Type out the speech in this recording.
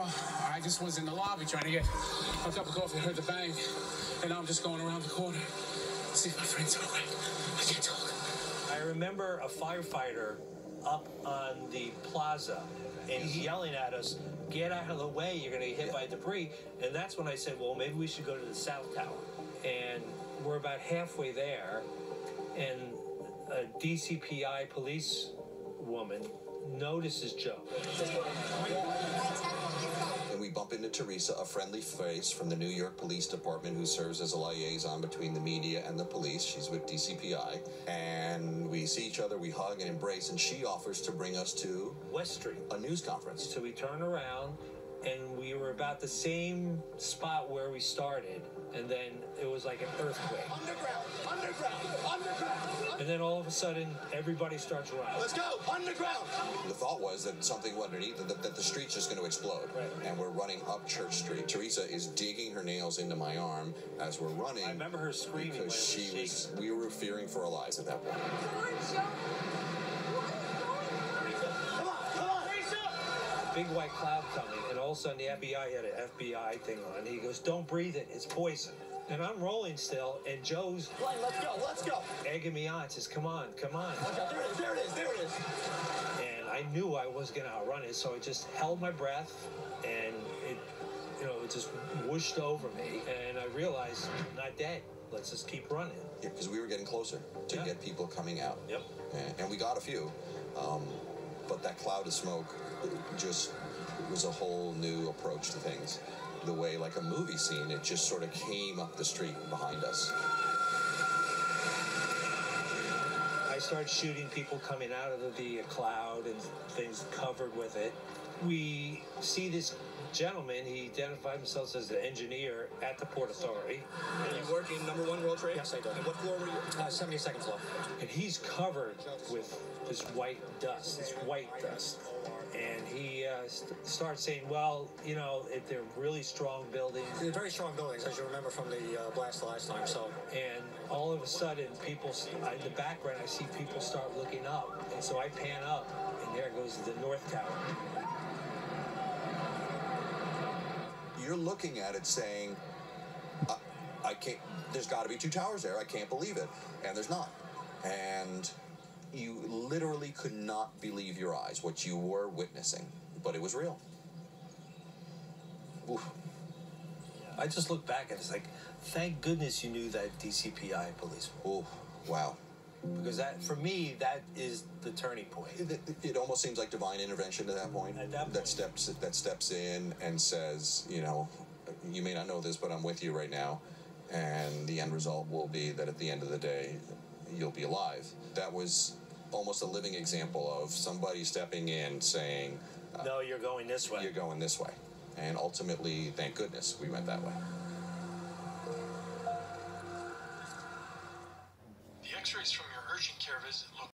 I just was in the lobby trying to get a cup of coffee, heard the bang, and now I'm just going around the corner to see if my friend's all right. I can't talk. I remember a firefighter up on the plaza, and he's yelling at us, "Get out of the way, you're going to get hit by debris." And that's when I said, well, maybe we should go to the South Tower. And we're about halfway there, and a DCPI police woman notices Joe. And we bump into Teresa, a friendly face from the New York Police Department who serves as a liaison between the media and the police. She's with DCPI. And we see each other, we hug and embrace, and she offers to bring us to West Street, a news conference. So we turn around, and we were about the same spot where we started, and then it was like an earthquake. Underground, underground, underground. And then all of a sudden, everybody starts running. Let's go, underground. The thought was that something underneath, that the street's just going to explode. Right. And we're running up Church Street. Teresa is digging her nails into my arm as we're running. I remember her screaming because we were fearing for our lives at that point. Come on. Big white cloud coming, and all of a sudden the FBI had an FBI thing on. He goes, "Don't breathe it, it's poison." And I'm rolling still, and Joe's Let's go. egging me on, says, "Come on, come on." Okay, there it is. And I knew I was going to outrun it, so I just held my breath, and it just whooshed over me, and I realized I'm not dead. Let's just keep running. Yeah, because we were getting closer to get people coming out. Yep. And we got a few. But that cloud of smoke just was a whole new approach to things. The way, like a movie scene, it just sort of came up the street behind us. I started shooting people coming out of the cloud and things covered with it. We see this gentleman, he identified himself as the engineer at the Port Authority. And you work in #1 World Trade? Yes, I do. And what floor were you? 72nd floor. And he's covered with this white dust. And he starts saying, well, they're really strong buildings. They're very strong buildings, as you remember from the blast last time. So, And all of a sudden, in the background, I see people start looking up. And so I pan up, and there goes the North Tower. You're looking at it saying, I can't, there's got to be two towers there. I can't believe it. And there's not. And you literally could not believe your eyes, what you were witnessing. But it was real. Oof. I just look back and it's like, thank goodness you knew that DCPI police. Oh, wow. Because for me, that is the turning point. It almost seems like divine intervention at that point. At that point. That steps in and says, you may not know this, but I'm with you right now. And the end result will be that at the end of the day, you'll be alive. That was almost a living example of somebody stepping in saying, no, you're going this way. You're going this way. And ultimately, thank goodness, we went that way. The x-rays from your urgent care visit look